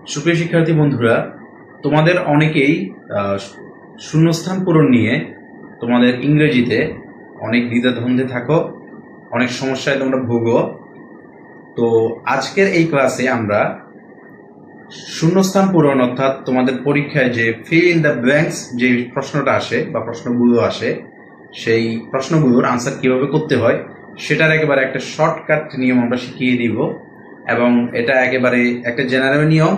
সুপ্রিয় শিক্ষার্থী বন্ধুরা, তোমাদের অনেকেই শূন্যস্থান পূরণ নিয়ে তোমাদের ইংরেজিতে অনেক দ্বিধাদ্বন্দ্বে থাকো, অনেক সমস্যায় তোমরা ভোগো। তো আজকের এই ক্লাসে আমরা শূন্যস্থান পূরণ অর্থাৎ তোমাদের পরীক্ষায় যে ফিল ইন দ্য ব্ল্যাঙ্কস যে প্রশ্নটা আসে বা প্রশ্নগুলো আসে, সেই প্রশ্নগুলোর আনসার কিভাবে করতে হয় সেটার একেবারে একটা শর্টকাট নিয়ম আমরা শিখিয়ে দিব। এবং এটা একেবারে একটা জেনারেল নিয়ম,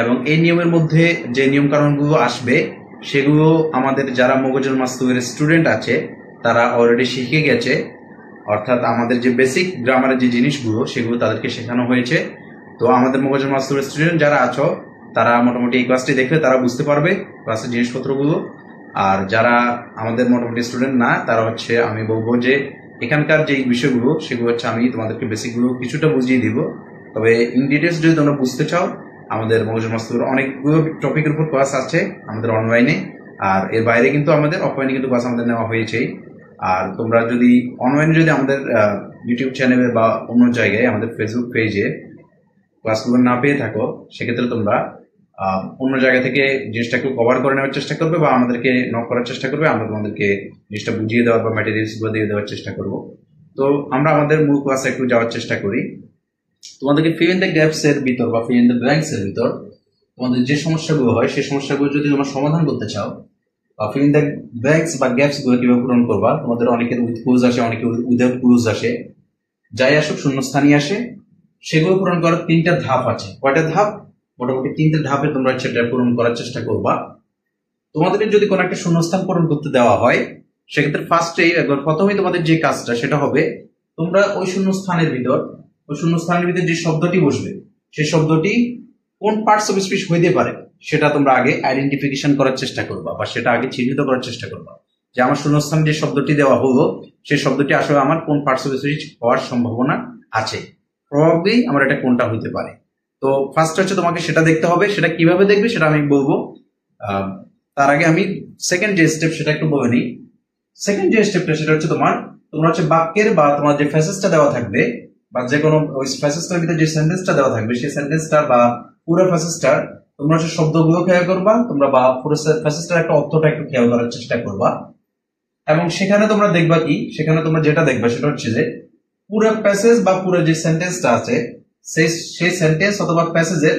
এবং এই নিয়মের মধ্যে যে নিয়ম কানুনগুলো আসবে সেগুলো আমাদের যারা মগজুল মাস্তুবের স্টুডেন্ট আছে তারা অলরেডি শিখে গেছে। অর্থাৎ আমাদের যে বেসিক গ্রামারের যে জিনিসগুলো সেগুলো তাদেরকে শেখানো হয়েছে। তো আমাদের মগজুল মাস্তুবের স্টুডেন্ট যারা আছো তারা মোটামুটি এই ক্লাসটি দেখলে তারা বুঝতে পারবে ক্লাসের জিনিসপত্রগুলো। আর যারা আমাদের মোটামুটি স্টুডেন্ট না তারা হচ্ছে, আমি বলবো যে এখানকার যে বিষয়গুলো সেগুলো হচ্ছে আমি তোমাদেরকে বেসিকগুলো কিছুটা বুঝিয়ে দিব। তবে ইন ডিটেলস যদি তোমরা বুঝতে চাও, আমাদের মগজুল মাস্তুবের অনেকগুলো টপিকের উপর ক্লাস আছে আমাদের অনলাইনে, আর এর বাইরে কিন্তু আমাদের অফলাইনে কিন্তু ক্লাস আমাদের নেওয়া হয়েছেই। আর তোমরা যদি অনলাইনে যদি আমাদের ইউটিউব চ্যানেলে বা অন্য জায়গায় আমাদের ফেসবুক পেজে ক্লাসগুলো না পেয়ে থাকো, সেক্ষেত্রে তোমরা অন্য জায়গা থেকে জিনিসটা একটু কভার করে নেওয়ার চেষ্টা করবে বা আমাদেরকে নক করার চেষ্টা করবে। আমরা তোমাদেরকে জিনিসটা বুঝিয়ে দেওয়ার বা ম্যাটেরিয়ালসগুলো দিয়ে দেওয়ার চেষ্টা করব। তো আমরা আমাদের মূল ক্লাসে একটু যাওয়ার চেষ্টা করি। তোমাদেরকে ফিল ইন দ্য গ্যাপস এর ভিতর বা ফিল ইন দ্য ব্ল্যাঙ্কস এর ভিতর তোমাদের যে সমস্যাগুলো হয় সেই সমস্যাগুলো যদি তোমরা সমাধান করতে চাও, বা ফিল ইন দ্য ব্ল্যাঙ্কস বা গ্যাপস গুলো কিভাবে পূরণ করবা, তোমাদের অনেকের উইথ ক্লুজ আসে, অনেকের উইদাউট ক্লুজ আসে, যাই আসুক শূন্যস্থানই আসে। সেগুলো পূরণ করার তিনটা ধাপ আছে। কয়টা ধাপ? মোটামুটি তিনটা ধাপে তোমরা সেটা পূরণ করার চেষ্টা করবা। তোমাদের যদি কোনো একটা শূন্যস্থান পূরণ করতে দেওয়া হয়, সেক্ষেত্রে প্রথমেই তোমাদের যে কাজটা সেটা হবে, তোমরা ওই শূন্যস্থানের ভিতর যে শব্দটি বসবে সেই শব্দটি কোন পার্টস অফ স্পিচ হইতে পারে সেটা তোমরা আগে আইডেন্টিফিকেশন করার চেষ্টা করবা, বা সেটা আগে চিহ্নিত করার চেষ্টা করবা যে আমার শূন্যস্থানে যে শব্দটি দেওয়া হলো সেই শব্দটি আসলে আমার কোন পার্টস অফ স্পিচ হওয়ার সম্ভাবনা আছে, প্রবাবলি আমার এটা কোনটা হইতে পারে। তো ফার্স্ট হচ্ছে তোমাকে সেটা দেখতে হবে। সেটা কিভাবে দেখবে সেটা আমি বলবো। তার আগে আমি সেকেন্ড যে স্টেপ সেটা একটু বলে নিই। সেকেন্ড যে স্টেপটা সেটা হচ্ছে তোমরা হচ্ছে বাক্যের বা তোমার যে ফ্যাসেসটা দেওয়া থাকবে, বা যে কোনো ওই ফ্যাসেসটার ভিতরে যে সেন্টেন্সটা দেওয়া থাকবে সেই সেন্টেন্সটার বা পুরো ফ্যাসেসটার তোমরা হচ্ছে শব্দগুলো খেয়াল করবা, তোমরা বা পুরো ফ্যাসেসটার একটা অর্থটা একটু খেয়াল করার চেষ্টা করবা। এবং সেখানে তোমরা দেখবা কি, সেখানে তোমরা যেটা দেখবা সেটা হচ্ছে যে পুরো প্যাসেজ বা পুরো যে সেন্টেন্সটা আছে সেই সেন্টেন্স অথবা প্যাসেজের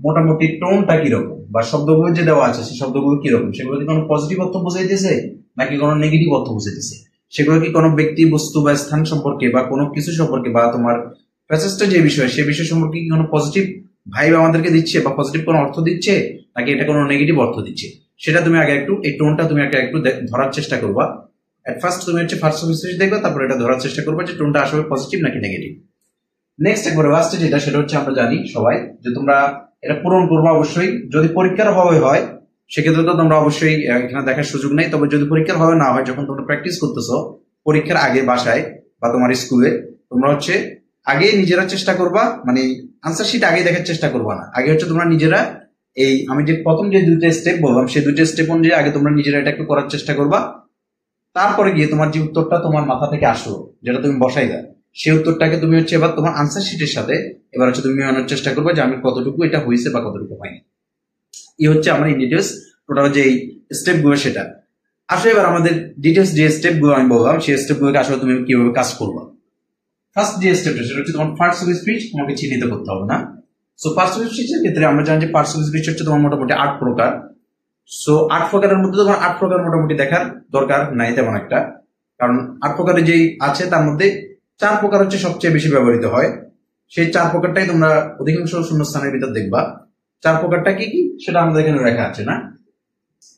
মোটামুটি টোনটা কিরকম, বা শব্দগুলো যে দেওয়া আছে সেই শব্দগুলো কিরকম, সেগুলো কি কোনো পজিটিভ অর্থ বুঝাইতেছে নাকি কোনো নেগেটিভ অর্থ বুঝাইতেছে, সেগুলো কি কোনো ব্যক্তি, বস্তু বা স্থান সম্পর্কে বা কোনো কিছু সম্পর্কে, বা তোমার প্যাসেজটা যে বিষয় সেই বিষয় সম্পর্কে কি কোনো পজিটিভ ভাইব আমাদেরকে দিচ্ছে বা পজিটিভ কোনো অর্থ দিচ্ছে নাকি এটা কোনো নেগেটিভ অর্থ দিচ্ছে, সেটা তুমি আগে একটু এই টোনটা তুমি আগে একটু ধরার চেষ্টা করবা। এট ফার্স্ট তুমি হচ্ছে ফার্স্ট অফ স্পিচ দেখবা, তারপর এটা ধরার চেষ্টা করবা যে টোনটা আসলে পজিটিভ নাকি নেগেটিভ। নেক্সট একবার লাস্টে যেটা সেটা হচ্ছে আমরা জানি সবাই যে তোমরা এটা পূরণ করবো অবশ্যই। যদি পরীক্ষার হওয়া হয় সেক্ষেত্রে তো তোমরা অবশ্যই এখানে দেখার সুযোগ নেই, তবে যদি পরীক্ষার হবে না হয়, যখন তোমরা প্র্যাকটিস করতেছো পরীক্ষার আগে বাসায় বা তোমার স্কুলে, তোমরা হচ্ছে আগে নিজেরা চেষ্টা করবা, মানে আনসার শিট আগে দেখার চেষ্টা করবা না, আগে হচ্ছে তোমরা নিজেরা এই আমি যে প্রথম যে দুইটা স্টেপ বললাম সেই দুইটা স্টেপ অনুযায়ী আগে তোমরা নিজেরা এটা একটু করার চেষ্টা করবা। তারপরে গিয়ে তোমার যে উত্তরটা তোমার মাথা থেকে আসলো, যেটা তুমি বসাই দাও, সেই উত্তরটাকে তুমি হচ্ছে এবার তোমার আনসার শিটের সাথে এবার হচ্ছে তুমি আনার চেষ্টা করবে যে আমি কতটুকু এটা হয়েছে বা কতটুকু হয়নি। এই হচ্ছে আমার ইন ডিটেলস টোটাল যে স্টেপ গুলো সেটা। আসলে এবার আমাদের ডিটেলস যে স্টেপ গুলো আমি বললাম সেই স্টেপ গুলোকে আসলে তুমি কিভাবে কাজ করবো। ফার্স্ট যে স্টেপটা সেটা হচ্ছে তোমার পার্টস অফ স্পিচ তোমাকে চিহ্নিত করতে হবে না। সো পার্টস অফ স্পিচের ক্ষেত্রে আমরা জানি যে পার্টস অফ স্পিচ হচ্ছে তোমার মোটামুটি 8 প্রকার। সো 8 প্রকারের মধ্যে তোমার 8 প্রকার মোটামুটি দেখার দরকার নাই তেমন একটা, কারণ 8 প্রকারের যেই আছে তার মধ্যে 4 প্রকার হচ্ছে সবচেয়ে বেশি ব্যবহৃত হয়। সেই 4 প্রকারটাই তোমরা অধিকাংশ শূন্যস্থানের ভিতর দেখবা। 4 প্রকারটা কি কি সেটা আমাদের এখানে লেখা আছে না।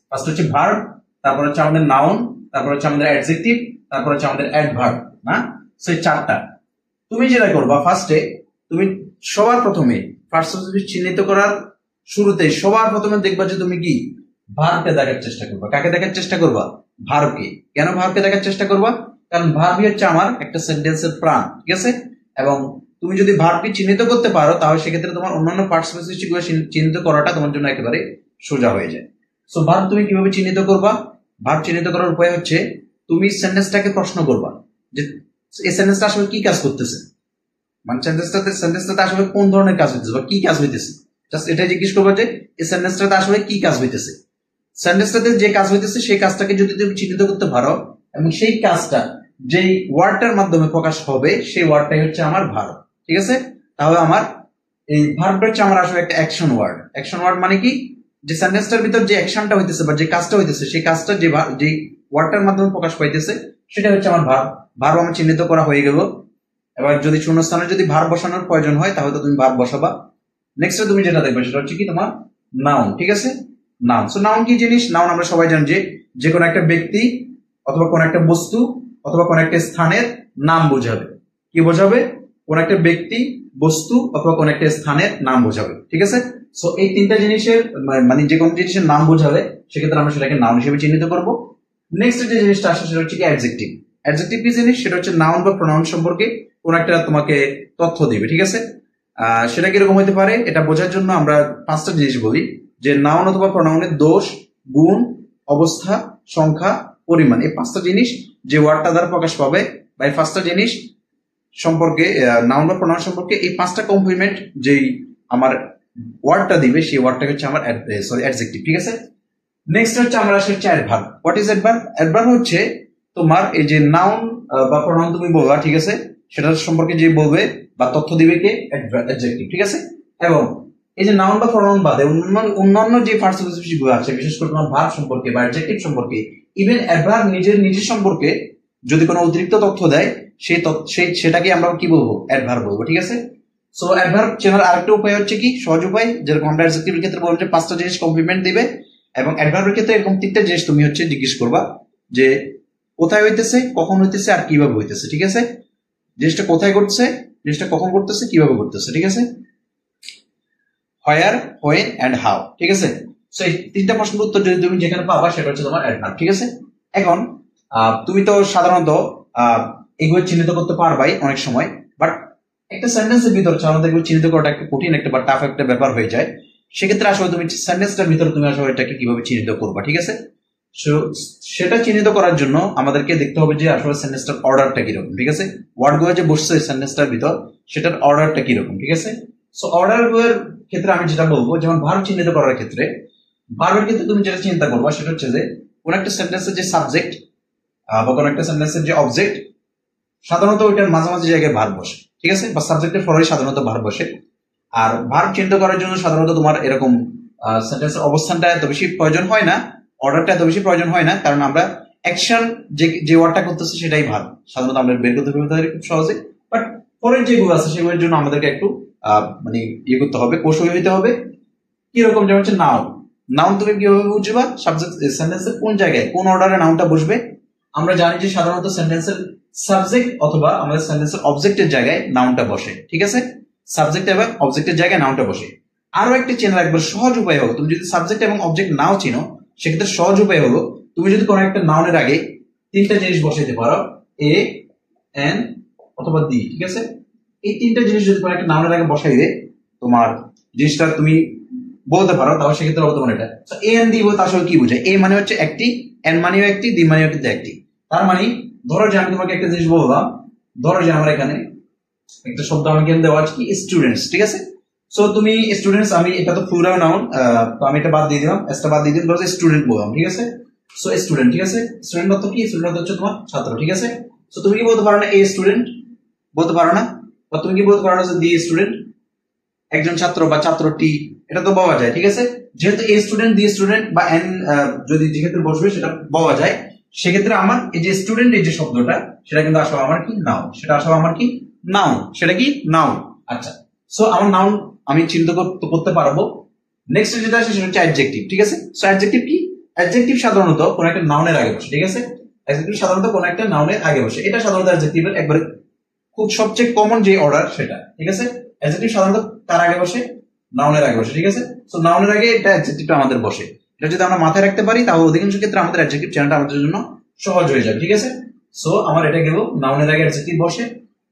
ফার্স্ট হচ্ছে ভার্ব, তারপর হচ্ছে আমাদের নাউন, তারপর হচ্ছে আমাদের অ্যাডজেক্টিভ, তারপর হচ্ছে আমাদের অ্যাডভার্ব না। সেই 4টা তুমি যেটা করবা ফার্স্টে, তুমি সবার প্রথমে ফার্স্ট অফ স্পিচ চিহ্নিত করার শুরুতে সবার প্রথমে দেখবা যে তুমি কি ভার্বকে দেখার চেষ্টা করবা। কাকে দেখার চেষ্টা করবা? ভার্বকে। কেন ভার্বকে দেখার চেষ্টা করবা? কারণ ভার্বই হচ্ছে আমার একটা সেন্টেন্সের প্রাণ, ঠিক আছে? এবং তুমি যদি ভার্বকে চিহ্নিত করতে পারো তাহলে সেক্ষেত্রে তোমার অন্যান্য পার্টস অফ স্পিচ গুলো চিহ্নিত করাটা তোমার জন্য একেবারে সোজা হয়ে যায়। সো ভার্ব তুমি কিভাবে চিহ্নিত করবা? ভার্ব চিহ্নিত করার উপায় হচ্ছে তুমি সেন্টেন্সটাকে প্রশ্ন করবা যে এই সেন্টেন্সটা আসলে কি কাজ করতেছে, মানে সেন্টেন্সটাতে আসলে কোন ধরনের কাজ হইতেছে বা কি কাজ হইতেছে, জাস্ট এটাই জিজ্ঞেস করবো যে এই সেন্টেন্সটাতে আসলে কি কাজ হইতেছে, সেন্টেন্সটাতে যে কাজ হইতেছে সেই কাজটাকে যদি তুমি চিহ্নিত করতে পারো এবং সেই কাজটা যেই ওয়ার্ডটার মাধ্যমে প্রকাশ হবে সেই ওয়ার্ডটাই হচ্ছে আমার ভার্ব। ঠিক আছে, তাহলে আমার এই ভার্বটা হচ্ছে আমার আসলে একটা অ্যাকশন ওয়ার্ড। অ্যাকশন ওয়ার্ড মানে কি, যে সেন্টেন্সটার ভিতর যে অ্যাকশনটা হইতেছে বা যে কাজটা হইতেছে সেই কাজটা যে ওয়ার্ডটার মাধ্যমে প্রকাশ পাইতেছে সেটা হচ্ছে আমার ভার্ব। ভার্ব আমার চিহ্নিত করা হয়ে গেল। এবার যদি শূন্যস্থানে যদি ভার্ব বসানোর প্রয়োজন হয় তাহলে তো তুমি ভার্ব বসাবা। নেক্সট তুমি যেটা দেখবে সেটা হচ্ছে কি তোমার নাউন। ঠিক আছে, নাউন। সো নাউন কি জিনিস? নাউন আমরা সবাই জানি যে কোনো একটা ব্যক্তি অথবা কোন একটা বস্তু অথবা কোন একটা স্থানের নাম বোঝাবে। কি বোঝাবে? কোন একটা ব্যক্তি, বস্তু অথবা কোন একটা স্থানের নাম বোঝাবে। ঠিক আছে, সো এই তিনটা জিনিসের মানে যে কোনো জিনিসের নাম বোঝাবে সেক্ষেত্রে আমরা সেটাকে নাউন হিসেবে চিহ্নিত করবো। নেক্সট যে জিনিসটা আসে সেটা হচ্ছে কি অ্যাডজেক্টিভ। অ্যাডজেক্টিভ কি জিনিস? সেটা হচ্ছে নাউন বা প্রোনাউন সম্পর্কে কোন একটা তোমাকে তথ্য দিবে। ঠিক আছে, সেটা কিরকম হতে পারে এটা বোঝার জন্য আমরা পাঁচটা জিনিস বলি, যে নাউন অথবা প্রোনাউনের দোষ, গুণ, অবস্থা, সংখ্যা, পরিমাণ। এই পাঁচটা জিনিস যে ওয়ার্ডটা দ্বারা প্রকাশ পাবে বা এই পাঁচটা জিনিস সম্পর্কে, নাউন বা প্রোনাউন সম্পর্কে এই পাঁচটা কমপ্লিমেন্ট যেই আমার ওয়ার্ডটা দিবে সেই ওয়ার্ডটা হচ্ছে আমার অ্যাডজেক্টিভ। ঠিক আছে, নেক্সট হচ্ছে আমরা আসলে adverb. What is adverb? Adverb হচ্ছে তোমার এই যে নাউন বা প্রোনাউন তুমি বলবা, ঠিক আছে, সেটার সম্পর্কে যে বলবে বা তথ্য দিবে কে? অ্যাডজেক্টিভ। ঠিক আছে, এবং এই যে নাউন বা প্রোনাউন বাদে অন্যান্য যে পার্টিসিপেন্ট গুলো আছে, বিশেষ করে তোমার ভার্ব সম্পর্কে বা অ্যাডজেক্টিভ সম্পর্কে, ইভেন অ্যাডভার্ব নিজের সম্পর্কে যদি কোনো অতিরিক্ত তথ্য দেয় সেটাকে আমরা কি বলবো? অ্যাডভার্ব বলবো। ঠিক আছে, সো অ্যাডভার্ব চেনার আরেকটা উপায় হচ্ছে কি, সহজ উপায়, যেরকম আমরা অ্যাডজেক্টিভের ক্ষেত্রে বললাম যে পাঁচটা জিনিস কমপ্লিমেন্ট দিবে, এবং অ্যাডভার্বের ক্ষেত্রে এরকম তিনটা জিনিস তুমি হচ্ছে জিজ্ঞেস করবা, যে কোথায় হইতেছে, কখন হইতেছে, আর কিভাবে হইতেছে। ঠিক আছে, জিনিসটা কোথায় ঘটছে, জিনিসটা কখন করতেছে, কিভাবে করতেছে। ঠিক আছে, হোয়ার, হোয়েন এন্ড হাউ। ঠিক আছে, সো এই তিনটা প্রশ্নের উত্তর যদি তুমি যেখানে পাবা সেটা হচ্ছে তোমার অ্যাডভার্ব। ঠিক আছে, এখন তুমি তো সাধারণত এগুলো চিহ্নিত করতে পারবাই অনেক সময়, বাট একটা সেন্টেন্সের ভিতরে সাধারণত এগুলো চিহ্নিত করাটা একটা কঠিন একটা বা টাফ একটা ব্যাপার হয়ে যায়। সেক্ষেত্রে আসলে তুমি সেন্টেন্সটার ভিতরে তুমি আসলে এটাকে কিভাবে চিহ্নিত করবা। ঠিক আছে, সেটা চিহ্নিত করার জন্য আমাদেরকে দেখতে হবে যে আসলে সেন্টেন্সটার অর্ডারটা কিরকম। ঠিক আছে, ওয়ার্ড গুলো যে বসছে সেন্টেন্সটার ভিতর সেটার অর্ডারটা কিরকম। ঠিক আছে, সো অর্ডার গুলোর ক্ষেত্রে আমি যেটা বলবো, যেমন ভার্ব চিহ্নিত করার ক্ষেত্রে, ভার্বের ক্ষেত্রে তুমি যেটা চিন্তা করবা সেটা হচ্ছে যে কোন একটা সেন্টেন্সের যে সাবজেক্ট বা কোন একটা সেন্টেন্সের যে অবজেক্ট, সাধারণত ওইটার মাঝামাঝি জায়গায় ভার্ব বসে। ঠিক আছে, বা সাবজেক্টের পরে সাধারণত ভার্ব বসে। আর ভার্ব চিহ্নিত করার জন্য সাধারণত তোমার এরকম সেন্টেন্সের অবস্থানটা এত বেশি প্রয়োজন হয় না, অর্ডারটা এত বেশি প্রয়োজন হয় না, কারণ আমরা অ্যাকশন যে ওয়ার্ডটা করতেছে সেটাই ভার্ব সাধারণত আমরা বের করতে পারি খুব সহজে। বাট পরের যেগুলো আছে সেগুলোর জন্য আমাদেরকে একটু মানে ইয়ে করতে হবে, কৌশলী হইতে হবে। কিরকম? যেমন হচ্ছে নাউন। নাউন তুমি কিভাবে বুঝবা? সাবজেক্ট সেন্টেন্সের কোন জায়গায় কোন অর্ডারে নাউনটা বসবে। আমরা জানি যে সাধারণত সেন্টেন্সের সাবজেক্ট অথবা আমাদের সেন্টেন্সের অবজেক্টের জায়গায় নাউনটা বসে। ঠিক আছে, সাবজেক্ট এবং অবজেক্টের জায়গায় নাউনটা বসে। আরো একটি চেনার একবার সহজ উপায় হলো, তুমি যদি সাবজেক্ট এবং অবজেক্ট নাও চিনো সেক্ষেত্রে সহজ উপায় হলো তুমি যদি কোনো একটা নাউনের আগে তিনটা জিনিস বসাইতে পারো, এ, এন অথবা দি। ঠিক আছে, এই তিনটা জিনিস যদি কোনো একটা নাউনের আগে বসাই দে তোমার জিনিসটা তুমি বলতে পারো, তাহলে সেক্ষেত্রে হবে তোমার এটা। এ এন দি বলতে আসলে কি বোঝায়? এ মানে হচ্ছে একটি, এন মানেও একটি, দি মানেও কিন্তু একটি। তার মানে ধরো যে আমি তোমাকে একটা জিনিস বললাম, ধরো যে আমার এখানে একটা শব্দ আমাকে দেওয়া আছে কি স্টুডেন্টস। ঠিক আছে, সো তুমি স্টুডেন্টস, আমি এটা তো প্লুরাল নাউন, তো আমি এটা বাদ দিয়ে দিলাম, এসটা বাদ দিয়ে দিলাম, ধরো স্টুডেন্ট বললাম। ঠিক আছে, সো স্টুডেন্ট। ঠিক আছে, স্টুডেন্ট অর্থ কি? স্টুডেন্ট হচ্ছে তোমার ছাত্র। ঠিক আছে, সো তুমি কি বলতে পারো না এ স্টুডেন্ট? বলতে পারো না। বা তুমি কি বলতে পারো না যে দি স্টুডেন্ট, একজন ছাত্র বা ছাত্রটি? এটা তো বলা যায়। ঠিক আছে, যেহেতু এ স্টুডেন্ট, দি স্টুডেন্ট বা এন যদি যেক্ষেত্রে বসবে সেটা বলা যায়, সেক্ষেত্রে আমার এই যে স্টুডেন্ট এই যে শব্দটা সেটা কিন্তু আসলে আমার কি? নাউন। সেটা আসলে আমার কি? নাউন। সেটা কি? নাউন। আচ্ছা, সো আমার নাউন আমি চিন্তা করতে পারবো। নেক্সট যেটা আছে সেটা হচ্ছে অ্যাডজেক্টিভ। ঠিক আছে, সো অ্যাডজেক্টিভ কি? অ্যাডজেক্টিভ সাধারণত কোন একটা নাউনের আগে বসে। ঠিক আছে, অ্যাডজেক্টিভ সাধারণত কোন একটা নাউনের আগে বসে। এটা সাধারণত অ্যাডজেক্টিভের একবারে খুব সবচেয়ে কমন যে অর্ডার সেটা। ঠিক আছে, অ্যাডজেক্টিভ সাধারণত তার আগে বসে? নাউনের আগে বসে। ঠিক আছে, সো নাউনের আগে এটা অ্যাডজেক্টিভটা আমাদের বসে। এটা যদি আমরা মাথায় রাখতে পারি তাহলে অধিকাংশ ক্ষেত্রে আমাদের অ্যাডজেক্টিভ চেনাটা আমাদের জন্য সহজ হয়ে যাবে। ঠিক আছে, সো আমার এটা গেল নাউনের আগে অ্যাডজেক্টিভ বসে।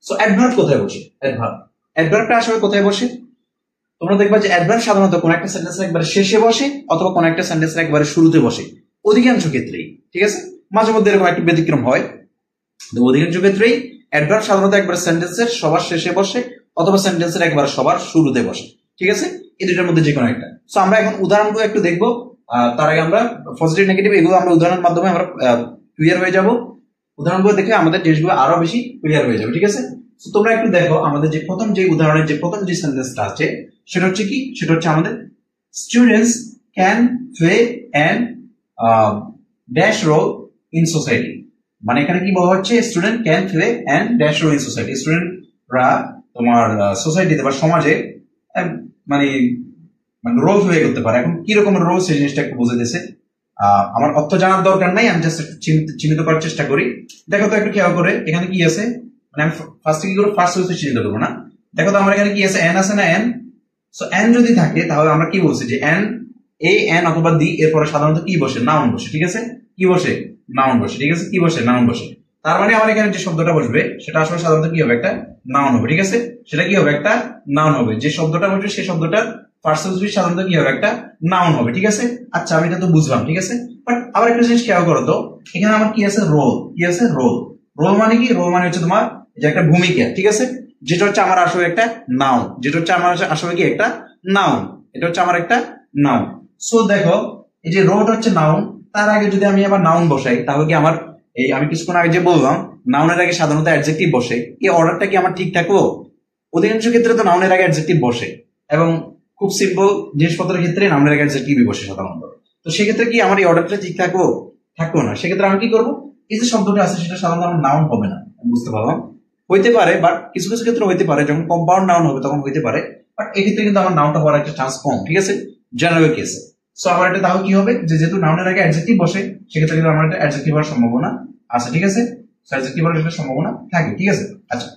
সো অ্যাডভার্ব কোথায় বসে? অ্যাডভার্বটা আসলে কোথায় বসে? তোমরা দেখবা যে অ্যাডভার্ব সাধারণত কোন একটা সেন্টেন্সের একবারে শেষে বসে অথবা কোন একটা সেন্টেন্সের একবারে শুরুতে বসে, অধিকাংশ ক্ষেত্রেই। ঠিক আছে, মাঝে মধ্যে এরকম একটা ব্যতিক্রম হয়, অধিকাংশ ক্ষেত্রেই অ্যাডভার্ব সাধারণত একবার সেন্টেন্সের সবার শেষে বসে অথবা সেন্টেন্সের একবার সবার শুরুতে বসে। ঠিক আছে, এই দুইটার মধ্যে যে কোনো একটা। সো আমরা এখন উদাহরণগুলো একটু দেখবো, তার আগে আমরা পজিটিভ নেগেটিভ এগুলো আমরা উদাহরণের মাধ্যমে আমরা ক্লিয়ার হয়ে যাব। উদাহরণগুলো দেখে আমাদের জিনিসগুলো আরো বেশি ক্লিয়ার হয়ে যাবে, ঠিক আছে? তো তোমরা একটু দেখো আমাদের যে প্রথম যে উদাহরণের যে প্রথম যে সেন্টেন্সটা আছে সেটা হচ্ছে কি, সেটা হচ্ছে আমাদের students can play an dash role in society. মানে এখানে কি বলা হচ্ছে, student can play an dash role in society, স্টুডেন্টরা তোমার সোসাইটিতে বা সমাজে মানে রোল প্লে করতে পারে। এখন কি রকম রোল সেই জিনিসটা একটু বুঝে দিয়েছে। আমার অর্থ জানার দরকার নাই, আমি জাস্ট চিহ্নিত করার চেষ্টা করি। দেখো তো একটু খেয়াল করে এখানে কি আছে, মানে আমি ফার্স্ট কি করবো, ফার্স্ট হচ্ছে চিহ্নিত করবো না। দেখো তো আমার এখানে কি আছে, এন আছে না এন। সো এন যদি থাকে তাহলে আমরা কি বলছি যে এন, এ এন অথবা দি এরপরে সাধারণত কি বসে, নাউন বসে, ঠিক আছে? কি বসে, নাউন বসে, ঠিক আছে? কি বসে, নাউন বসে। তার মানে আমার এখানে যে শব্দটা বসবে সেটা আসলে সাধারণত কি হবে, একটা নাউন হবে, ঠিক আছে? সেটা কি হবে, একটা নাউন হবে। যে শব্দটা বসবে সেই শব্দটার পার্সেন্টেজ সাধারণত কি হবে, একটা নাউন হবে, ঠিক আছে? আচ্ছা আমি এটা তো বুঝলাম, ঠিক আছে? বাট আবার একটা জিনিস খেয়াল করো তো, এখানে আমার কি আছে, রোল। কি আছে, রোল। রোল মানে কি, রোল মানে হচ্ছে তোমার যে একটা ভূমিকা, ঠিক আছে? যেটা হচ্ছে আমার আসলে একটা নাউন, যেটা হচ্ছে আমার আসলে কি একটা নাউন, এটা হচ্ছে আমার একটা নাউন। সো দেখো এই যে রোল হচ্ছে নাউন, তার আগে যদি আমি আবার নাউন বসাই তাহলে কি আমার এই আমি কিছুক্ষণ আগে যে বললাম নাউনের আগে সাধারণত অ্যাডজেক্টিভ বসে, এই অর্ডারটা কি আমার ঠিক থাকলো? অধিকাংশ ক্ষেত্রে তো নাউনের আগে অ্যাডজেক্টিভ বসে, এবং খুব সিম্পল জিনিসপত্রের ক্ষেত্রে নাউনের আগে অ্যাডজেক্টিভই বসে সাধারণত। তো সেক্ষেত্রে কি আমার এই অর্ডারটা ঠিক থাকবো? থাকবো না। সেক্ষেত্রে আমি কি করবো, এই যে শব্দটা আছে সেটা সাধারণত আমার নাউন হবে না, বুঝতে পারলাম? হইতে পারে, বাট কিছু কিছু ক্ষেত্রে হইতে পারে, যখন কম্পাউন্ড নাউন হবে তখন হইতে পারে, বাট এক্ষেত্রে কিন্তু আমার নাউনটা হওয়ার একটা চান্স কম, ঠিক আছে, জেনারেল কেসে। সো আমার এটা তাহলে কি হবে, যে যেহেতু নাউনের আগে অ্যাডজেক্টিভ বসে সেক্ষেত্রে কিন্তু আমার একটা অ্যাডজেক্টিভ হওয়ার সম্ভাবনা আছে, ঠিক আছে? অ্যাডজেক্টিভ হওয়ার একটা সম্ভাবনা থাকে, ঠিক আছে? আচ্ছা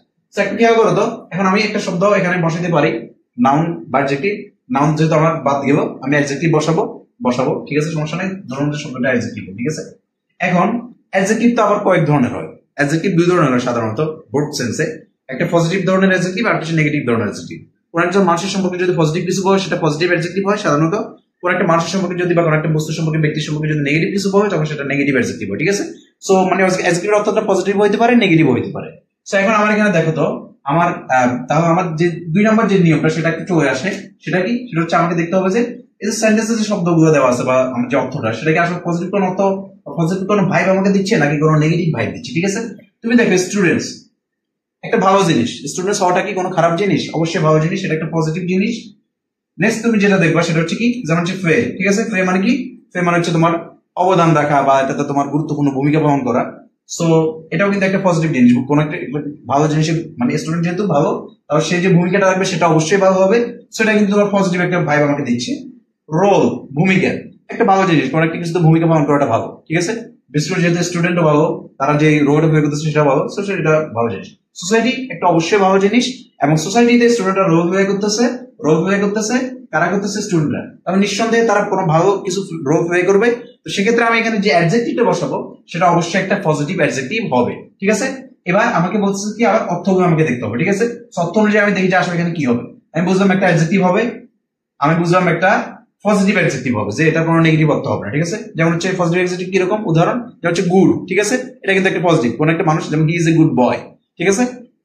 একটু খেয়াল করো তো, এখন আমি একটা শব্দ এখানে বসাতে পারি, নাউন বা অ্যাডজেক্টিভ। নাউন যেহেতু আমার বাদ গেল, আমি অ্যাডজেক্টিভ বসাবো, ঠিক আছে, সমস্যা নেই। ধরুন যে শব্দটা অ্যাডজেক্টিভ, ঠিক আছে? এখন অ্যাডজেক্টিভ তো আবার কয়েক ধরনের হয়। অ্যাডজেক্টিভ দুই ধরনের হয় সাধারণত বোথ সেন্সে, একটা পজিটিভ ধরনের অ্যাডজেক্টিভ আর একটা নেগেটিভ ধরনের অ্যাডজেক্টিভ। কোন একজন মানুষের সম্পর্কে যদি পজিটিভ কিছু বলে সেটা পজিটিভ অ্যাডজেক্টিভ হয় সাধারণত। কোন একটা মানুষের সম্পর্কে যদি বা কোন একটা বস্তু সম্পর্কে, ব্যক্তি সম্পর্কে যদি নেগেটিভ কিছু বলে তখন সেটা নেগেটিভ অ্যাডজেক্টিভ হয়, ঠিক আছে? সো মানে অ্যাডজেক্টিভের অর্থটা পজিটিভ হইতে পারে, নেগেটিভ হইতে পারে। সো এখন আমার এখানে দেখো তো, আমার তাহলে আমার যে 2 নম্বর যে নিয়মটা সেটা একটু চলে আসে। সেটা কি, সেটা হচ্ছে আমাকে দেখতে হবে যে এই যে সেন্টেন্সে যে শব্দগুলো দেওয়া আছে বা আমার যে অর্থটা সেটা কি আসলে পজিটিভ কোনো অর্থ, পজিটিভ কোনো ভাইব আমাকে দিচ্ছে নাকি কোনো নেগেটিভ ভাইব দিচ্ছে, ঠিক আছে? তুমি দেখো স্টুডেন্টস একটা ভালো জিনিস, স্টুডেন্টস হওয়াটা কি কোনো খারাপ জিনিস? অবশ্যই ভালো জিনিস, এটা একটা পজিটিভ জিনিস। নেক্সট তুমি যেটা দেখবা সেটা হচ্ছে কি, যেমন হচ্ছে ফ্রে, ঠিক আছে? ফ্রে মানে কি, ফ্রে মানে হচ্ছে তোমার অবদান রাখা বা এটাতে তোমার গুরুত্বপূর্ণ ভূমিকা পালন করা। সো এটাও কিন্তু একটা পজিটিভ জিনিস, কোনো একটা ভালো জিনিসের মানে স্টুডেন্ট যেহেতু ভালো, তাহলে সে যে ভূমিকাটা রাখবে সেটা অবশ্যই ভালো হবে। সেটা কিন্তু তোমার পজিটিভ একটা ভাইব আমাকে দিচ্ছে। রোল, ভূমিকা, একটা ভালো জিনিস, কোনো একটা কিছু ভূমিকা পালন করাটা ভালো, ঠিক আছে? বিশেষ করে যেহেতু স্টুডেন্টও ভালো, তারা যে রোলটা প্লে করতেছে সেটা ভালো, সো সেটা ভালো জিনিস। সোসাইটি একটা অবশ্যই ভালো জিনিস, এবং সোসাইটিতে স্টুডেন্টরা রোল প্লে করতেছে, কারা করতেছে, স্টুডেন্টরা। তবে নিঃসন্দেহে তারা কোনো ভালো কিছু রোল প্লে করবে। তো সেক্ষেত্রে আমি এখানে যে অ্যাডজেক্টিভটা বসাবো সেটা অবশ্যই একটা পজিটিভ অ্যাডজেক্টিভ হবে, ঠিক আছে? এবার আমাকে বলছে কি, আবার অর্থগুলো আমাকে দেখতে হবে, ঠিক আছে? অর্থ অনুযায়ী আমি দেখি যে আসলে এখানে কি হবে। আমি বুঝলাম একটা অ্যাডজেক্টিভ হবে, আমি বুঝলাম একটা পজিটিভ অ্যাডজেক্টিভ হবে, যে এটা কোনো নেগেটিভ অর্থ হবে না, ঠিক আছে? যেমন হচ্ছে পজিটিভ অ্যাডজেক্টিভ কিরকম, উদাহরণ যেমন হচ্ছে গুড, ঠিক আছে? এটা কিন্তু একটা পজিটিভ। কোন একটা মানুষ, যেমন he is a good boy, ঠিক আছে,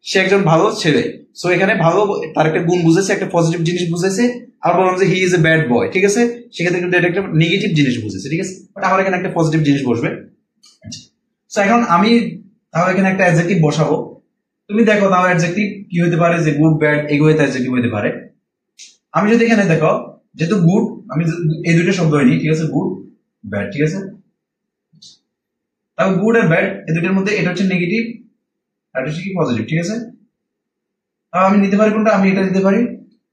সে একজন ভালো ছেলে। সো এখানে ভালো তার একটা গুণ বুঝেছে, একটা পজিটিভ জিনিস বুঝেছে। আবার বললাম যে he is a bad boy, ঠিক আছে, সেক্ষেত্রে কিন্তু এটা একটা নেগেটিভ জিনিস বুঝেছে, ঠিক আছে? বাট আমার এখানে একটা পজিটিভ জিনিস বসবে। সো এখন আমি তাহলে এখানে একটা অ্যাডজেক্টিভ বসাবো। তুমি দেখো তাহলে অ্যাডজেক্টিভ কি হতে পারে, যে গুড, ব্যাড, এগুলো অ্যাডজেক্টিভ হতে পারে। আমি যদি এখানে দেখো, যেহেতু গুড, আমি এই দুটো শব্দ হয়নি, ঠিক আছে, গুড, ব্যাড, ঠিক আছে? তাহলে গুড আর ব্যাড এই দুটোর মধ্যে এটা হচ্ছে নেগেটিভ আর এটা হচ্ছে কি পজিটিভ, ঠিক আছে? আমি নিতে পারি কোনটা, আমি এটা নিতে পারি।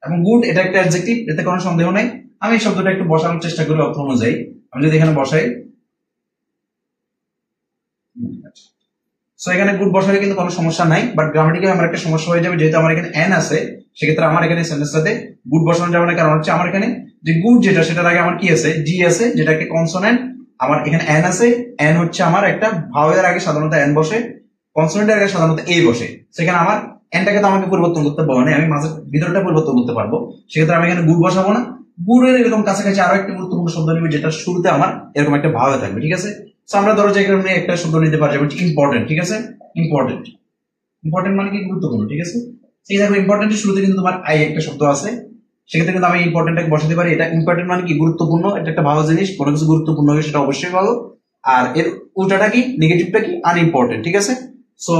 এবং গুড এটা একটা অ্যাডজেক্টিভ, এতে কোনো সন্দেহ নাই। আমি এই শব্দটা একটু বসানোর চেষ্টা করি অর্থ অনুযায়ী। আমি যদি এখানে বসাই, সো এখানে গুড বসালে কিন্তু কোনো সমস্যা নাই, বাট গ্রামাটিক্যালি আমার একটা সমস্যা হয়ে যাবে, যেহেতু আমার এখানে এন আছে। সেক্ষেত্রে আমার এখানে সেন্টেন্সটাতে গুড বসানো যাবে না, কারণ হচ্ছে আমার এখানে যে গুড যেটা, সেটার আগে আমার কি আছে, জি আছে, যেটা একটা কনসোনেন্ট। আমার এখানে এন আছে, এন হচ্ছে আমার একটা ভাওয়ের আগে সাধারণত এন বসে, কনসোনেন্টের আগে সাধারণত এ বসে। সেখানে আমার এনটাকে তো আমাকে পরিবর্তন করতে বলে না, আমি মাঝের ভিতরটা পরিবর্তন করতে পারবো। সেক্ষেত্রে আমি এখানে গুড বসাবো না। গুডের এরকম কাছাকাছি আরো একটা গুরুত্বপূর্ণ শব্দ নিবে, যেটা শুরুতে আমার এরকম একটা ভাবে থাকবে, ঠিক আছে? আমরা ধরো যে এখানে একটা শব্দ নিতে পারি, যেমন ইম্পর্টেন্ট, ঠিক আছে? ইম্পর্টেন্ট, ইম্পর্টেন্ট মানে কি, গুরুত্বপূর্ণ, ঠিক আছে? সেই দেখো ইম্পর্টেন্টের শুরুতে কিন্তু তোমার আই একটা শব্দ আছে, সেক্ষেত্রে কিন্তু আমি ইম্পর্টেন্টটাকে বসাতে পারি। এটা ইম্পর্টেন্ট মানে কি, গুরুত্বপূর্ণ, এটা একটা ভালো জিনিস, কোনো কিছু গুরুত্বপূর্ণ হবে সেটা অবশ্যই ভালো। আর এর উল্টাটা কি, নেগেটিভটা কি, আনইম্পর্টেন্ট, ঠিক আছে। সো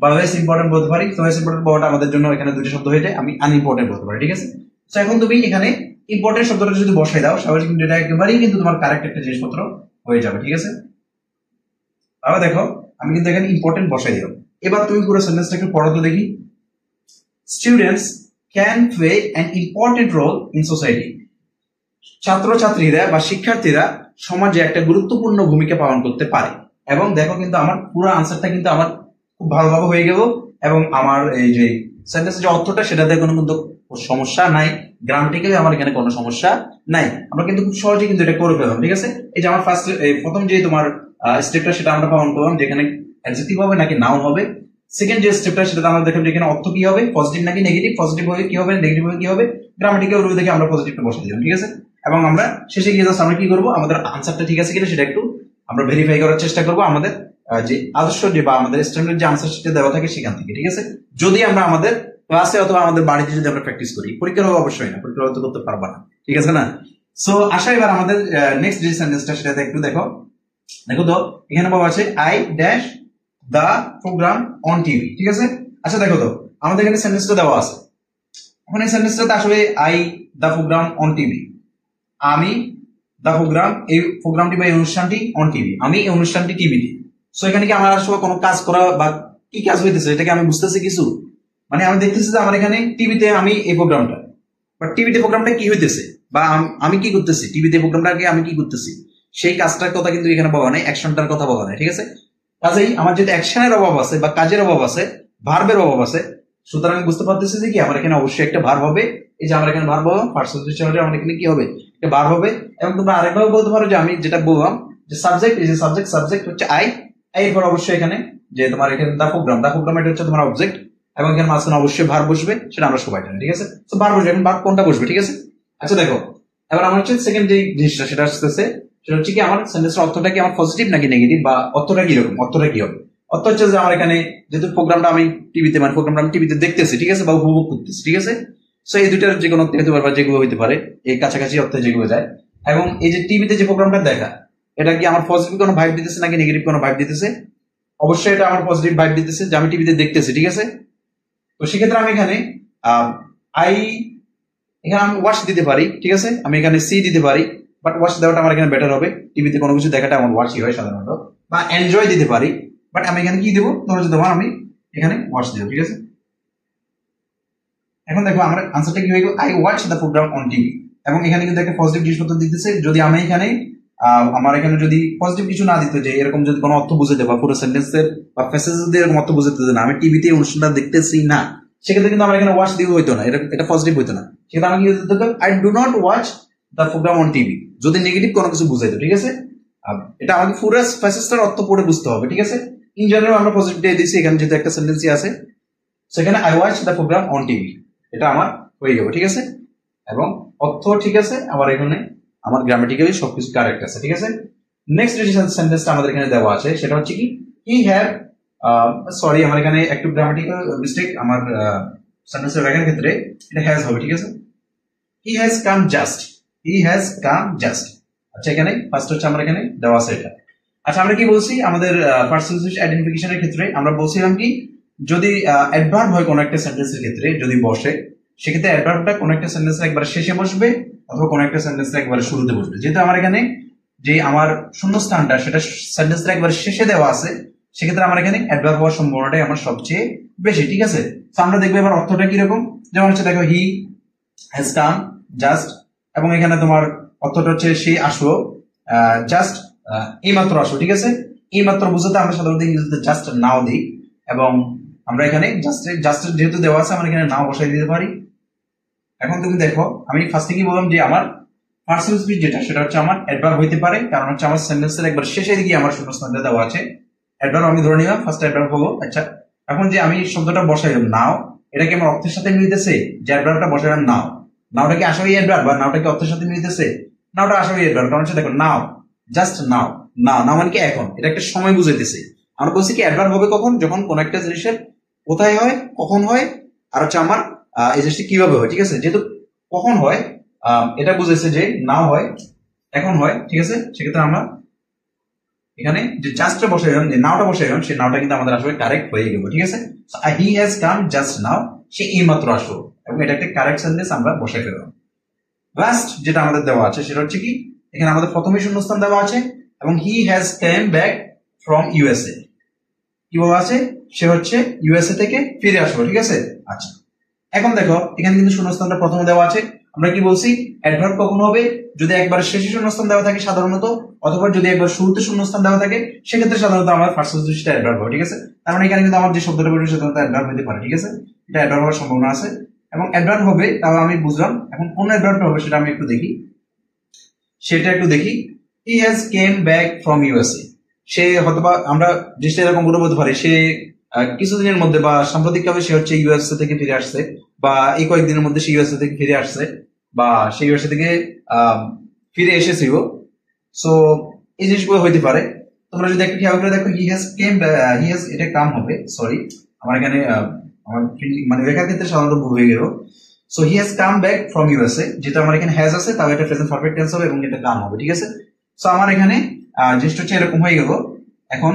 বা লেস ইম্পর্টেন্ট বলতে পারি। তো লেস ইম্পর্টেন্ট পাওয়াটা আমাদের জন্য এখানে দুটো শব্দ হয়ে যায়, আমি আনইম্পর্টেন্ট বলতে পারি, ঠিক আছে। তো এখন তুমি এখানে ইম্পর্টেন্ট শব্দটা যদি বসাই দাও, স্বাভাবিক কিন্তু এটা একেবারেই কিন্তু তোমার কারেক্ট একটা জিনিসপত্র হয়ে যাবে, ঠিক আছে। তাহলে দেখো আমি কিন্তু এখানে ইম্পর্টেন্ট বসাই দিলাম। এবার তুমি পুরো সেন্টেন্সটাকে পড়ো তো দেখি। Students can play an important role in society. ছাত্রছাত্রীরা বা শিক্ষার্থীরা সমাজে একটা গুরুত্বপূর্ণ ভূমিকা পালন করতে পারে। এবং দেখো কিন্তু আমার পুরো আনসারটা কিন্তু আমার খুব ভালোভাবে হয়ে গেল, এবং আমার এই যে সেন্টেন্সের যে অর্থটা সেটাতে কোনো কিন্তু সমস্যা নাই, গ্রামাটিক্যালি আমার এখানে কোনো সমস্যা নাই। আমরা কিন্তু খুব সহজে কিন্তু এটা করে ফেলাম, ঠিক আছে। এই যে আমার প্রথম যে তোমার স্টেপটা সেটা আমরা পালন করলাম, যেখানে অ্যাডজেক্টিভ হবে নাকি নাউন হবে। সেকেন্ড যে স্টেপটা সেটা আমরা দেখলাম যেখানে অর্থ কি হবে, পজিটিভ নাকি নেগেটিভ, পজিটিভ হলে কি হবে, নেগেটিভ হলে কি হবে, গ্রামাটিক্যাল রুল দেখে আমরা পজিটিভটা বসে দিলাম, ঠিক আছে। এবং আমরা শেষে গিয়ে আমরা কি করবো, আমাদের আনসারটা ঠিক আছে কিনা সেটা একটু আমরা ভেরিফাই করার চেষ্টা করবো আমাদের যে আদর্শ যে বা আমাদের স্ট্যান্ডার্ড যে আনসার শিটে দেওয়া থাকে সেখান থেকে, ঠিক আছে। যদি আমরা আমাদের ক্লাসে অথবা আমাদের বাড়িতে যদি আমরা প্র্যাকটিস করি, পরীক্ষার হবে অবশ্যই না, পরীক্ষা হয়তো করতে পারবা না, ঠিক আছে না। সো আসা এবার আমাদের নেক্সট যে সেন্টেন্সটা সেটাতে একটু দেখো। দেখো তো এখানে বলা আছে I dash the programme on TV, ঠিক আছে। আচ্ছা দেখো তো আমাদের এখানে সেন্টেন্সটা দেওয়া আছে। এখন এই সেন্টেন্সটাতে আসলে I the programme on TV, আমি দা প্রোগ্রাম, এই প্রোগ্রামটি বা এই অনুষ্ঠানটি অন টিভি, আমি এই অনুষ্ঠানটি টিভিতে। সো এখানে কি আমার আসলে কোনো কাজ করা বা কি কাজ হইতেছে এটাকে আমি বুঝতেছি কিছু, মানে আমি দেখতেছি যে আমার এখানে টিভিতে আমি এই প্রোগ্রামটা, বা টিভিতে প্রোগ্রামটা কি হইতেছে বা আমি কি করতেছি, টিভিতে প্রোগ্রামটাকে আমি কি করতেছি, সেই কাজটার কথা কিন্তু এখানে বলা নাই, অ্যাকশনটার কথা বলা নাই, ঠিক আছে। কাজেই আমার যদি অ্যাকশনের অভাব আছে বা কাজের অভাব আছে, ভার্বের অভাব আছে, সুতরাং আমি বুঝতে পারতেছি যে কি আমার এখানে অবশ্যই একটা ভার্ব হবে। এই যে আমার এখানে ভার্ব হবে, ফার্স্ট সিচুয়েশনে আমার এখানে কি হবে, একটা ভার্ব হবে। এবং তোমরা আরেকভাবে বলতে পারো যে আমি যেটা বললাম যে সাবজেক্ট, এই যে সাবজেক্ট হচ্ছে আই, এরপর অবশ্যই এখানে যে তোমার এখানে দা প্রোগ্রাম এটা হচ্ছে তোমার অবজেক্ট, এবং এখানে মাঝখানে অবশ্যই ভার্ব বসবে, সেটা আমরা সবাই জানি, ঠিক আছে। তো ভার্ব বসবে, এখন ভার্ব কোনটা বসবে, ঠিক আছে। আচ্ছা দেখো এবার আমার হচ্ছে সেকেন্ড যে জিনিসটা সেটা আসতেছে, সেটা হচ্ছে কি আমার সেন্টেন্সের অর্থটা কি আমার পজিটিভ নাকি নেগেটিভ, বা অর্থটা কি রকম, অর্থটা কি হবে। অর্থ হচ্ছে যে আমার এখানে যেহেতু প্রোগ্রামটা আমি টিভিতে, মানে প্রোগ্রামটা আমি টিভিতে দেখতেছি, ঠিক আছে, বা উপভোগ করতেছি, ঠিক আছে। সো এই দুইটার যে কোনো হতে পারে বা যেগুলো হইতে পারে এই কাছাকাছি অর্থে যেগুলো যায়। এবং এই যে টিভিতে যে প্রোগ্রামটা দেখা, এটা কি আমার পজিটিভ কোনো ভাইব দিতেছে নাকি নেগেটিভ কোনো ভাইব দিতেছে, অবশ্যই এটা আমার পজিটিভ ভাইব দিতেছে যে আমি টিভিতে দেখতেছি, ঠিক আছে। তো সেক্ষেত্রে আমি এখানে আই, এখানে আমি ওয়াচ দিতে পারি, ঠিক আছে, আমি এখানে সি দিতে পারি, বাট ওয়াচ দেওয়াটা আমার এখানে বেটার হবে, টিভিতে কোনো কিছু দেখাটা আমার ওয়াচই হয় সাধারণত। বা এনজয় দিতে পারি, বাট আমি এখানে কি দেবো, তোমরা যদি তোমার আমি এখানে ওয়াচ দেবো, ঠিক আছে। এখন দেখো আমার আনসারটা কি হয়ে গেল, I watch the programme on TV. এবং এখানে কিন্তু একটা পজিটিভ জিনিসপত্র দিতেছে। যদি আমি এখানে আমার এখানে যদি পজিটিভ কিছু না দিত, যে এরকম যদি কোনো অর্থ বুঝতে বা পুরো সেন্টেন্সের বা প্যাসেজ যদি এরকম অর্থ বুঝতে না, আমি টিভিতে অনুষ্ঠানটা দেখতেছি না, সেক্ষেত্রে কিন্তু আমার এখানে ওয়াচ দিয়ে হইতো না, এটা পজিটিভ হইতো না। সেক্ষেত্রে আমি কি দিতে হবে, I do not watch the programme on TV, যদি নেগেটিভ কোনো কিছু বুঝাইতো, ঠিক আছে। এটা আমাকে পুরো প্যাসেজটার অর্থ পড়ে বুঝতে হবে, ঠিক আছে। ইন জেনারেল আমরা পজিটিভ দিয়ে দিচ্ছি, এখানে যেহেতু একটা সেন্টেন্সই আছে, সেখানে I watch the programme on TV, এটা আমার হয়ে যাবে, ঠিক আছে। এবং অর্থ ঠিক আছে, আমার এখানে আমার গ্রামাটিক্যালি সবকিছু কারেক্ট আছে, ঠিক আছে। নেক্সট যে সেন্টেন্সটা আমাদের এখানে দেওয়া আছে সেটা হচ্ছে কি, হি হ্যাভ, সরি আমার এখানে একটু গ্রামাটিক্যাল মিস্টেক, আমার সেন্টেন্সের ব্যাখ্যার ক্ষেত্রে এটা হ্যাজ হবে, ঠিক আছে। He has come just, he has come just. আচ্ছা এখানে ফার্স্ট হচ্ছে আমার এখানে দেওয়া আছে এটা। আচ্ছা আমরা কি বলছি, আমাদের পার্সন আইডেন্টিফিকেশনের ক্ষেত্রে আমরা বলছিলাম কি, যদি অ্যাডভার্ব হয় কোনো একটা সেন্টেন্সের ক্ষেত্রে যদি বসে, সেক্ষেত্রে অ্যাডভার্বটা কোনো একটা সেন্টেন্সের একবার শেষে বসবে অথবা কোনো একটা সেন্টেন্সের একবারে শুরুতে বসবে। যেহেতু আমার এখানে যে আমার শূন্যস্থানটা সেটা সেন্টেন্সের একবার শেষে দেওয়া আছে, সেক্ষেত্রে আমার এখানে অ্যাডভার্ব হওয়ার সম্ভাবনাটাই আমার সবচেয়ে বেশি, ঠিক আছে। তো আমরা দেখবো এবার অর্থটা কিরকম। যেমন হচ্ছে দেখো হি হ্যাজ কাম জাস্ট, এবং এখানে তোমার অর্থটা হচ্ছে সে আসলো জাস্ট, এই মাত্র আসলো, ঠিক আছে। এই মাত্র বুঝতে আমরা সাধারণত ইংরেজিতে জাস্ট নাও দিই, এবং আমরা এখানে জাস্ট যেহেতু দেওয়া আছে আমরা এখানে নাও বসাই দিতে পারি। এখন তুমি দেখো আমি ফার্স্টে কি বললাম যে আমার পার্সন স্পিচ যেটা সেটা হচ্ছে আমার অ্যাডভার্ব হইতে পারে, কারণ হচ্ছে আমার সেন্টেন্সের একবার শেষের দিকে আমার শূন্যস্থানটা দেওয়া আছে। অ্যাডভার্ব আমি ধরে নিলাম, ফার্স্ট অ্যাডভার্ব হলো। আচ্ছা এখন যে আমি শব্দটা বসাইলাম নাও, এটা কি আমার অর্থের সাথে মিলতেছে, যে অ্যাডভার্বটা বসাইলাম নাও, নাওটা কি আসলে অ্যাডভার্ব বা নাওটা কি অর্থের সাথে মিলতেছে, নাওটা আসলে অ্যাডভার্ব। কারণ হচ্ছে দেখো নাও, জাস্ট নাও, নাও মানে কি এখন, এটা একটা সময় বুঝাইতেছে। আমরা বলছি কি অ্যাডভার্ব হবে কখন, যখন কোন একটা জিনিসের কোথায় হয়, কখন হয়, আর হচ্ছে আমার এই জিনিসটা কিভাবে হয়, ঠিক আছে। যেহেতু কখন হয় এটা বুঝেছে যে নাও হয়, এখন হয়, ঠিক আছে। সেক্ষেত্রে আমরা এখানে যে জাস্টটা বসাইলাম, যে নাওটা বসাইলাম, সেই নাওটা কিন্তু আমাদের আসলে কারেক্ট হয়ে গেল, ঠিক আছে। He has come just now, সে এই মাত্র আসলো, এবং এটা একটা কারেক্ট সেন্টেন্স আমরা বসাই ফেললাম। লাস্ট যেটা আমাদের দেওয়া আছে সেটা হচ্ছে কি, এখানে আমাদের প্রথমে শূন্যস্থান দেওয়া আছে এবং হি has came back from USA, কি বলা আছে, সে হচ্ছে ইউএসএ থেকে ফিরে আসলো, ঠিক আছে। আচ্ছা, এখন দেখো এখানে কিন্তু শূন্যস্থানটা প্রথমে দেওয়া আছে। আমরা কি বলছি, অ্যাডভার্ব কখন হবে, যদি একবার শেষে শূন্যস্থান দেওয়া থাকে সাধারণত, অথবা যদি একবার শুরুতে শূন্যস্থান দেওয়া থাকে, সেক্ষেত্রে সাধারণত আমার ফার্স্ট সাবজেক্টটা অ্যাডভার্ব হবে, ঠিক আছে। তার মানে এখানে কিন্তু আমার যে শব্দটা বলছি সেটা অ্যাডভার্ব হতে পারে, ঠিক আছে, এটা অ্যাডভার্ব হওয়ার সম্ভাবনা আছে এবং অ্যাডভার্ব হবে, তাও আমি বুঝলাম। এখন কোন অ্যাডভার্বটা হবে সেটা আমি একটু দেখি, সেটা একটু দেখি। He has came back from USA, সে হয়তোবা আমরা জিনিসটা এরকম করে বলতে পারি, সে কিছুদিনের মধ্যে বা সাম্প্রতিকভাবে সে হচ্ছে ইউএসএ থেকে ফিরে আসছে, বা এই কয়েকদিনের মধ্যে সে ইউএসএ থেকে ফিরে আসছে, বা সে ইউএসএ থেকে ফিরে এসেছিল। সো এই জিনিসগুলো হইতে পারে। তোমরা যদি একটু খেয়াল করে দেখো, হি হ্যাজ কেম, হি হ্যাজ এটা কাম হবে, সরি আমার এখানে আমার মানে লেখার ক্ষেত্রে সাধারণত ভুল হয়ে গেল। So he has come back from USA, যেটা আমার এখানে হ্যাজ আছে, তাহলে এটা প্রেজেন্ট পারফেক্ট টেন্স হবে এবং এটা কাম হবে, ঠিক আছে। সো আমার এখানে জিনিসটা হচ্ছে এরকম হয়ে গেল। এখন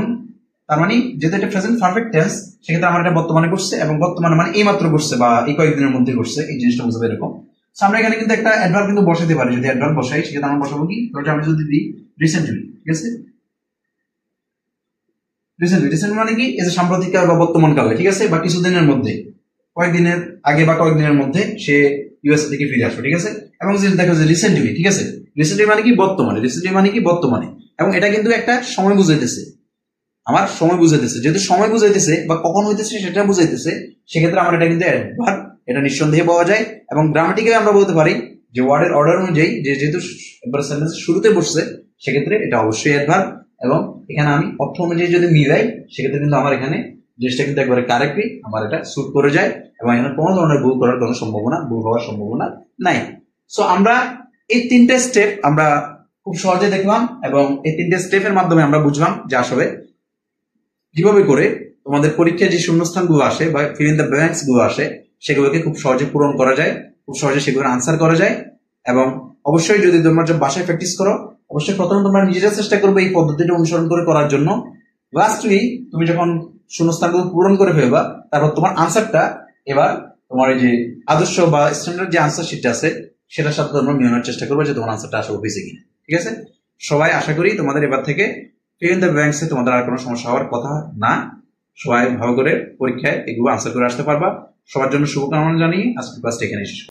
তার মানে যেহেতু এটা প্রেজেন্ট পারফেক্ট টেন্স, সেক্ষেত্রে আমার এটা বর্তমানে করছে, এবং বর্তমানে মানে এই মাত্র করছে বা এই কয়েকদিনের মধ্যে করছে, এই জিনিসটা বুঝবে এরকম। আমরা এখানে কিন্তু একটা অ্যাডভার্ব কিন্তু বসাতে পারি, যদি অ্যাডভার্ব বসাই সেক্ষেত্রে আমরা বসাবো কি, আমি যদি দিই রিসেন্টলি, ঠিক আছে। রিসেন্ট মানে কি, এই যে সাম্প্রতিক কাল বা বর্তমান কালে, ঠিক আছে, বা কিছুদিনের মধ্যে, কয়েকদিনের আগে বা কয়েকদিনের মধ্যে সে ইউএসএ থেকে ফিরে আসবে, ঠিক আছে। এবং যে দেখো যে রিসেন্টলি, ঠিক আছে, রিসেন্টলি মানে কি বর্তমানে, রিসেন্টলি মানে কি বর্তমানে, এবং এটা কিন্তু একটা সময় বুঝাইতেছে, আমার সময় বুঝাইতেছে, যেহেতু সময় বুঝাইতেছে বা কখন হইতেছে সেটা বুঝাইতেছে, সেক্ষেত্রে আমরা এটা কিন্তু অ্যাডভার্ব, এটা নিঃসন্দেহে পাওয়া যায়। এবং গ্রামাটিক্যালি আমরা বলতে পারি যে ওয়ার্ডের অর্ডার অনুযায়ী, যে যেহেতু একবার সেন্টেন্স শুরুতে বসছে, সেক্ষেত্রে এটা অবশ্যই অ্যাডভার্ব। এবং এখানে আমি অর্থ অনুযায়ী যদি মিলাই, সেক্ষেত্রে কিন্তু আমার এখানে জিনিসটা কিন্তু একবারে কারেক্টলি আমার এটা স্যুট করে যায়, এবং এখানে কোনো ধরনের ভুল করার কোনো সম্ভাবনা, ভুল হওয়ার সম্ভাবনা নাই। সো আমরা এই তিনটে স্টেপ আমরা খুব সহজে দেখলাম, এবং এই তিনটে স্টেপের মাধ্যমে আমরা বুঝলাম যে আসলে কিভাবে করে তোমাদের পরীক্ষায় যে শূন্যস্থানগুলো আসে বা ফিল ইন দ্য ব্ল্যাঙ্কস গুলো আসে, সেগুলোকে খুব সহজে পূরণ করা যায়, খুব সহজে সেগুলোর আনসার করা যায়। এবং অবশ্যই যদি তোমরা বাসায় প্র্যাকটিস করো, অবশ্যই প্রথমে তোমরা নিজেরা চেষ্টা করবে এই পদ্ধতিটা অনুসরণ করে করার জন্য। লাস্টলি তুমি যখন শূন্যস্থানগুলো পূরণ করে ফেলবা, তারপর তোমার আনসারটা এবার তোমার এই যে আদর্শ বা স্ট্যান্ডার্ড যে আনসার শিটটা আছে, সেটার সাথে তোমরা মিলানোর চেষ্টা করবে যে তোমার আনসারটা আসলে হয়েছে কিনা, ঠিক আছে। সবাই আশা করি তোমাদের এবার থেকে ফিল ইন দ্য ব্ল্যাঙ্কসে তোমাদের আর কোনো সমস্যা হওয়ার কথা না, সবাই ভালো করে পরীক্ষায় এগুলো আনসার করে আসতে পারবা। সবার জন্য শুভকামনা জানিয়ে আজকের ক্লাসটা এখানে শেষ।